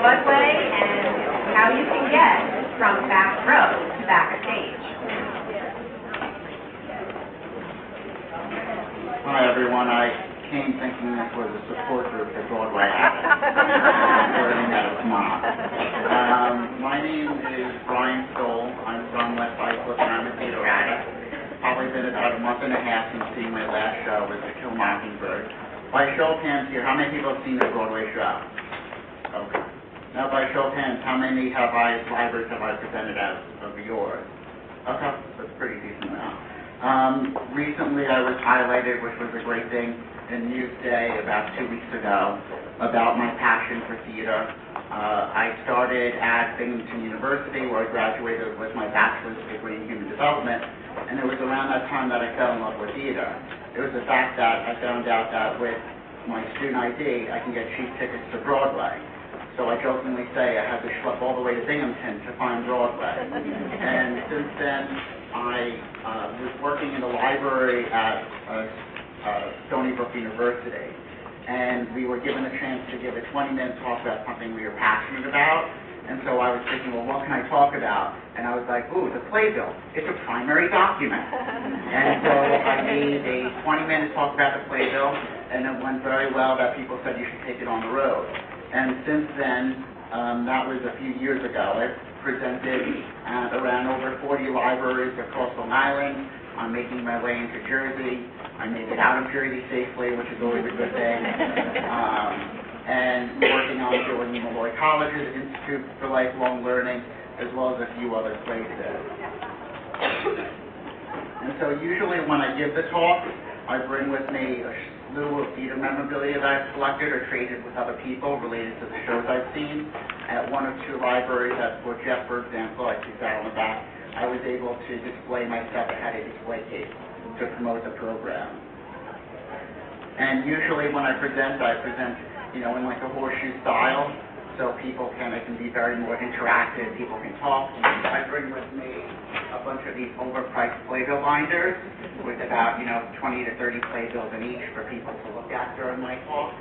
Broadway and how you can get from back row to backstage. Hi everyone, I came thinking this was a support group for Broadway. Learning that it's not. My name is Brian Stoll. I'm from West Islip and I'm a theater addict. Probably been about a month and a half since seeing my last show with To Kill a Mockingbird. By show of hands here, how many people have seen the Broadway show? Okay. Now by show of hands, how many libraries have I presented as of yours? Okay, that's a pretty decent amount. Recently I was highlighted, which was a great thing, in Newsday about 2 weeks ago, about my passion for theater. I started at Binghamton University, where I graduated with my bachelor's degree in human development, and it was around that time that I fell in love with theater. It was the fact that I found out that with my student ID, I can get cheap tickets to Broadway. So I jokingly say I had to schlep all the way to Binghamton to find Broadway. And since then, I was working in the library at Stony Brook University, and we were given a chance to give a 20-minute talk about something we were passionate about. And so I was thinking, well, what can I talk about? And I was like, ooh, the playbill. It's a primary document. And so I made a 20-minute talk about the playbill, and it went very well that people said you should take it on the road. And since then, that was a few years ago, I've presented at around over 40 libraries across Long Island. I'm making my way into Jersey. I made it out of Jersey safely, which is always a good thing. And working on doing Malloy College's Institute for Lifelong Learning, as well as a few other places. And so usually when I give the talk, I bring with me a slew of theater memorabilia that I've collected or traded with other people related to the shows I've seen. At one or two libraries, at Fort Jeff, for example, I see that on the back, I was able to display my stuff. I had a display case to promote the program. And usually when I present, in like a horseshoe style, so people it can be very more interactive, people can talk. I bring with me a bunch of these overpriced playbill binders with about, 20 to 30 playbills in each for people to look at during my talk.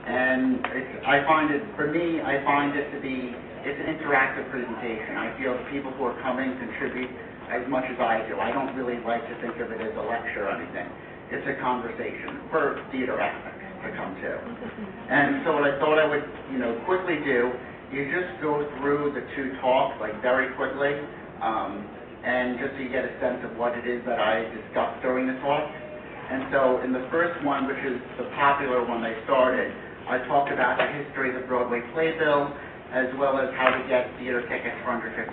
And I find it to be, it's an interactive presentation. I feel the people who are coming contribute as much as I do. I don't really like to think of it as a lecture or anything. It's a conversation for theater aspects to come to. And so what I thought I would, quickly do is just go through the two talks, very quickly, and just so you get a sense of what it is that I discussed during the talk. And so in the first one, which is the popular one I started, I talked about the history of the Broadway playbill, as well as how to get theater tickets for under $50.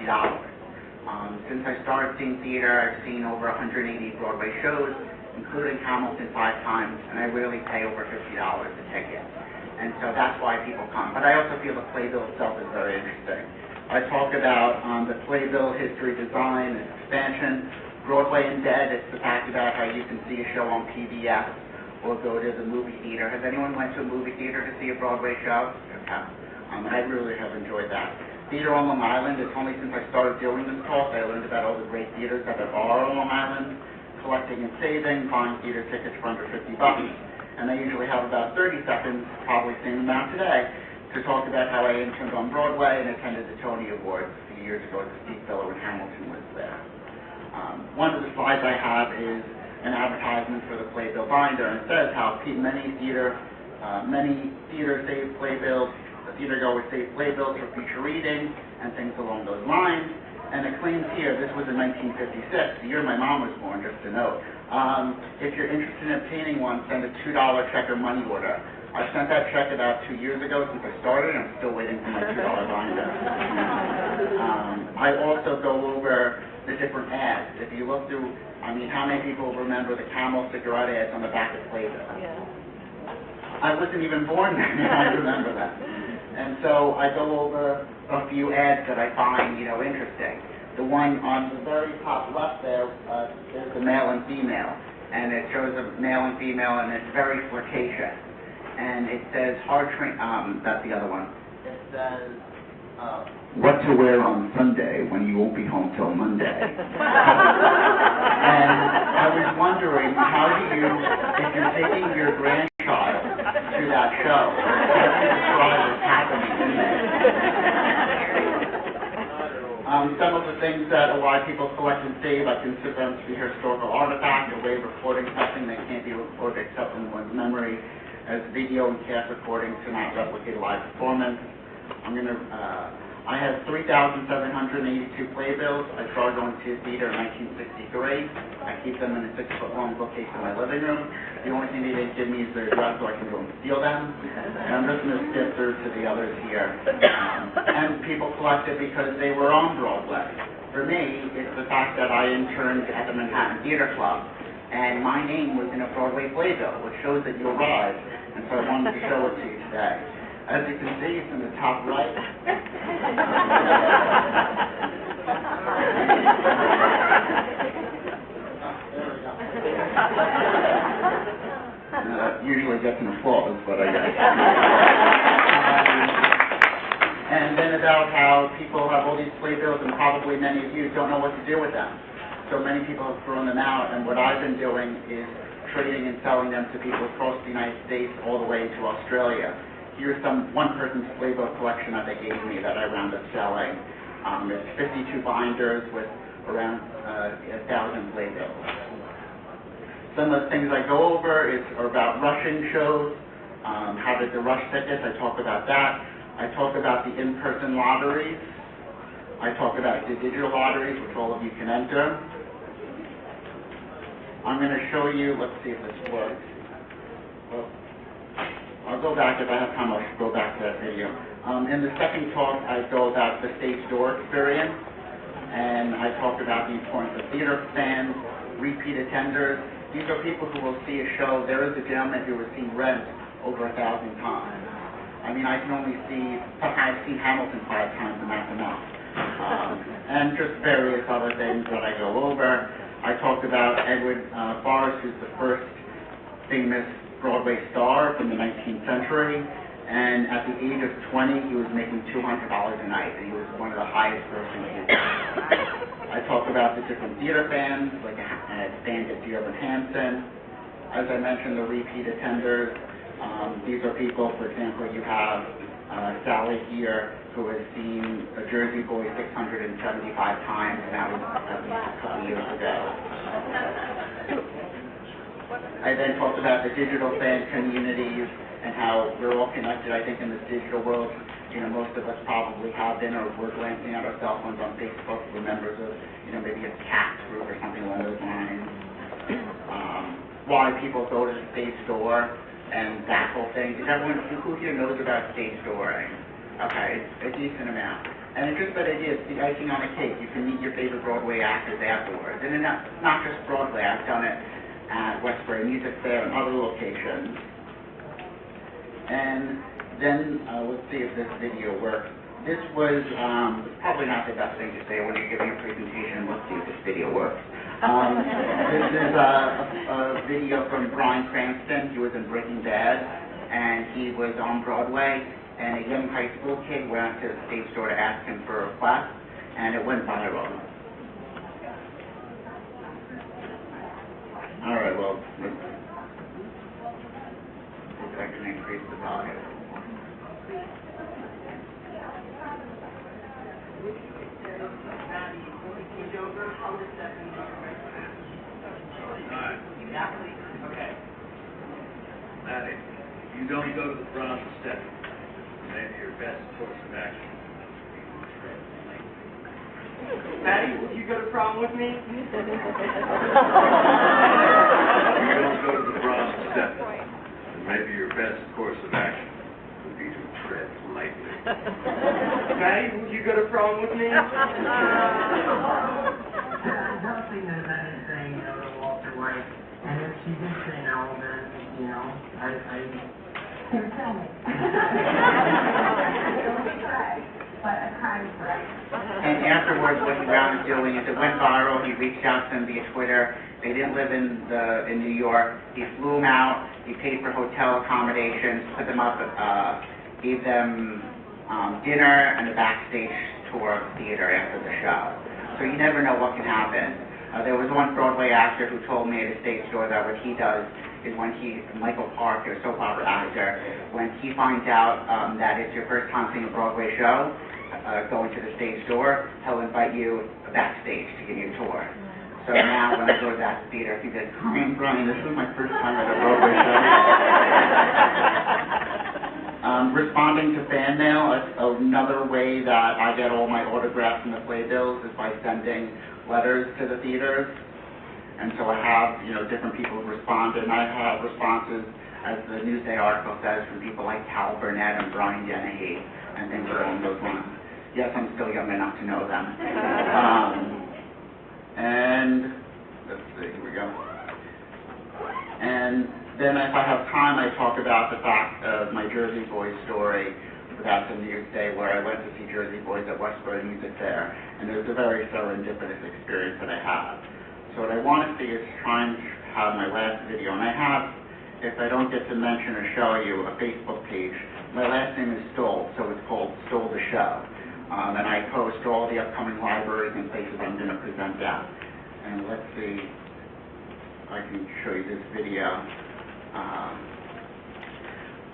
Since I started seeing theater, I've seen over 180 Broadway shows, including Hamilton 5 times, and I really pay over $50 a ticket. And so that's why people come. But I also feel the playbill itself is very interesting. I talk about the playbill history, design, and expansion. Broadway and Dead, it's the fact about how you can see a show on PBS or go to the movie theater. Has anyone went to a movie theater to see a Broadway show? Okay. I really have enjoyed that. Theater on Long Island, it's only since I started doing this talk I learned about all the great theaters that there are on Long Island, collecting and saving, buying theater tickets for under $50. And I usually have about 30 seconds, probably same amount today, to talk about how I interned on Broadway and attended the Tony Awards a few years ago at the Steve Fellow when Hamilton was there. One of the slides I have is an advertisement for the playbill binder, and it says how many theaters save playbills. The theater goers save playbills for future reading and things along those lines. And it claims here, this was in 1956, the year my mom was born, just to note. If you're interested in obtaining one, send a $2 check or money order. I sent that check about 2 years ago since I started, and I'm still waiting for my $2 binder. I also go over the different ads. If you look through, how many people remember the Camel cigarette ads on the back of playbill? Yeah. I wasn't even born then, and I remember that. And so I go over a few ads that I find, interesting. The one on the very top left there is the male and female, and it shows a male and female, and it's very flirtatious. And it says that's the other one. It says what to wear on Sunday when you won't be home till Monday. And I was wondering, how do you, if you're taking your grandchild to that show, how do you describe what's happening Some of the things that a lot of people collect and save, I consider them to be historical artifacts, a way of recording something that can't be recorded except in one's memory, as video and cast recordings cannot replicate a live performance. I have 3,782 playbills. I started going to theater in 1963. I keep them in a 6-foot-long bookcase in my living room. The only thing they didn't give me is their address so I can go and steal them. And I'm just going to skip through to the others here. And people collect it because they were on Broadway. For me, it's the fact that I interned at the Manhattan Theater Club, and my name was in a Broadway playbill, which shows that you arrived, and so I wanted to show it to you today. As you can see, it's in the top right. Usually gets an applause, but I guess. And then about how people have all these playbills, and probably many of you don't know what to do with them. So many people have thrown them out, and what I've been doing is trading and selling them to people across the United States all the way to Australia. Here's one person's playbill collection that they gave me that I wound up selling. It's 52 binders with around 1,000 playbills. Some of the things I go over are about Russian shows, how to rush tickets. I talk about that. I talk about the in-person lotteries. I talk about the digital lotteries, which all of you can enter. I'm going to show you, let's see if this works. Well, I'll go back, if I have time, I'll go back to that video. In the second talk, I go about the stage door experience, and I talk about the importance of theater fans, repeat attenders. These are people who will see a show. There is a gentleman who has seen Rent over 1,000 times. I mean, I can only I've seen Hamilton 5 times, and that's enough. And just various other things that I go over. I talked about Edward Forrest, who's the first famous Broadway star from the 19th century, and at the age of 20, he was making $200 a night, and he was one of the highest grossing theaters. I talked about the different theater fans, like a band at Dearborn Hanson. As I mentioned, the repeat attenders. These are people, for example, you have Sally here, who has seen a Jersey Boy 675 times, and that was at least a couple years ago. I then talked about the digital fan communities and how we're all connected. I think in this digital world, most of us probably have been, or we're glancing at our cell phones on Facebook. We're members of, maybe a chat group or something along those lines. Why people go to the Stage Door and that whole thing. Who here knows about Stage Dooring? Okay, it's a decent amount. And it's just that it is the icing on the cake. You can meet your favorite Broadway actors afterwards. And not just Broadway. I've done it at Westbury Music Fair and other locations. And then, let's see if this video works. This was probably not the best thing to say when you're giving a presentation. Let's see if this video works. This is a video from Bryan Cranston. He was in Breaking Bad, and he was on Broadway, and a young high school kid went to the Stage Door to ask him for a request, and it went viral. All right, well, let's see if I can increase the volume. Okay. Maddie, you don't go to the bronze step. Maybe your best course of action. Maddie, would you go to prom with me? You don't go to the bronze step. Maybe your best course of action would be to tread lightly. Maddie, would you go to prom with me? I don't think there's anything that Walter White, and if she did say no, then, Here, tell me. But I cried for it. And afterwards, what he wound up doing is it went viral. He reached out to them via Twitter. They didn't live in New York. He flew them out. He paid for hotel accommodations, put them up, gave them dinner and a backstage tour of the theater after the show. So you never know what can happen. There was one Broadway actor who told me at a Stage Door that what he does is when Michael Park, a soap opera actor, when he finds out that it's your first time seeing a Broadway show, going to the stage door, he'll invite you backstage to give you a tour. So now when I go to that theater, he says, "Hi, I'm Brian. This is my first time at a Broadway show." Responding to fan mail, another way that I get all my autographs and the playbills is by sending letters to the theaters. And so I have, different people who responded, and I have responses, as the Newsday article says, from people like Cal Burnett and Brian Dennehy, and things along those lines. Yes, I'm still young enough to know them. And let's see, here we go. And then if I have time, I talk about the fact of my Jersey Boys story about the Newsday, where I went to see Jersey Boys at Westboro Music Fair, and it was a very serendipitous experience that I had. So what I want to see is try and have my last video, and I have, if I don't get to mention or show you, a Facebook page. My last name is Stoll, so it's called Stoll the Show. And I post all the upcoming libraries and places I'm going to present at. And let's see if I can show you this video.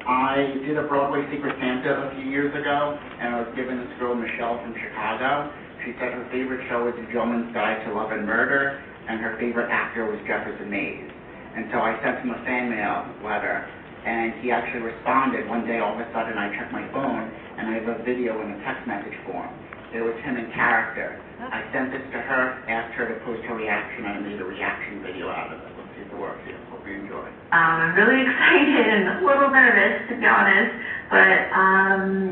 I did a Broadway Secret Santa a few years ago, and I was given this girl, Michelle, from Chicago. She said her favorite show was The Gentleman's Guide to Love and Murder, and her favorite actor was Jefferson Mays. And so I sent him a fan mail letter, and he actually responded. One day, all of a sudden, I checked my phone, and I have a video in a text message form. It was him in character. I sent this to her, asked her to post her reaction, and I made a reaction video out of it. Let's see if it works here. Hope you enjoy. I'm really excited and a little nervous, to be honest, but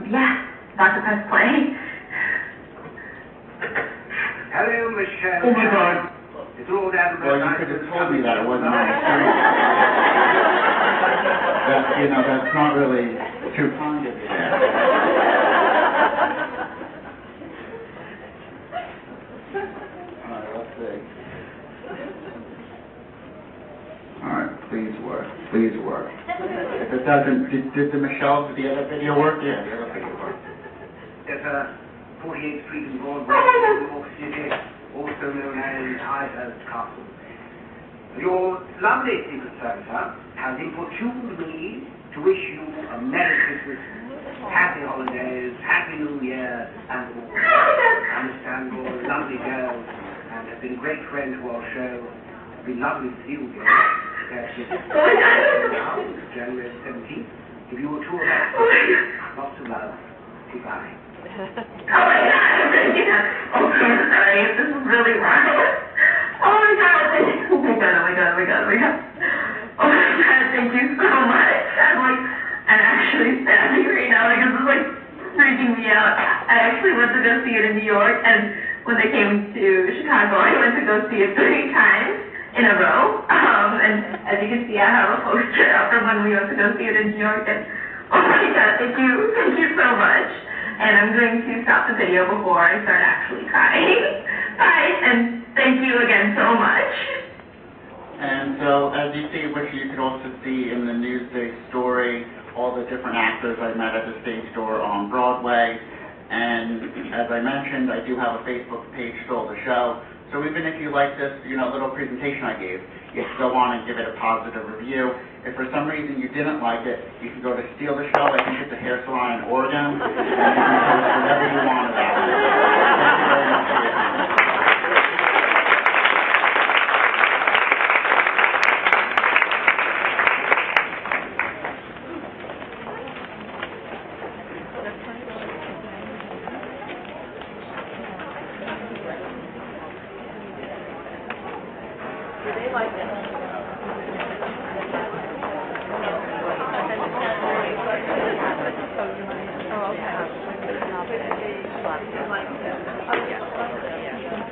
yeah, about to press play. Hello, Michelle. Oh my God. It's all down Well, you could have told me that it wasn't on the screen. That's not really too kind of you there. All right, let's see. All right, please work. Please work. If it doesn't, did the Michelle, did the other video work? Yeah, the other video worked. There's a 48th Street in Broadway, New York City, also known as Ivers Castle. Your lovely Secret Santa has importuned me to wish you a Merry Christmas, Happy Holidays, Happy New Year, and more. I understand you're a lovely girl and have been a great friend to our show. It's been lovely to see you again. Now, January 17th. Give you a tour of that. Lots of love. Goodbye. Oh my God, okay, sorry, this is really wrong. Oh my God, oh my God, oh my God, oh my God, oh my God. Oh my God, thank you so much. I'm actually standing right now, this is freaking me out. I actually went to go see it in New York, and when they came to Chicago, I went to go see it 3 times in a row. And as you can see, I have a poster up from when we went to go see it in New York, and oh my God, thank you so much. And I'm going to stop the video before I start actually crying. Bye, and thank you again so much. And so, as you see, which you could also see in the Newsday story, all the different actors I met at the stage door on Broadway. And as I mentioned, I do have a Facebook page, Stoll the Show. So even if you like this, little presentation I gave, you can go on and give it a positive review. If for some reason you didn't like it, you can go to Steal the Show. I think it's a hair salon in Oregon. And you can post whatever you want about it. Thank you very much for your time. Oh, okay.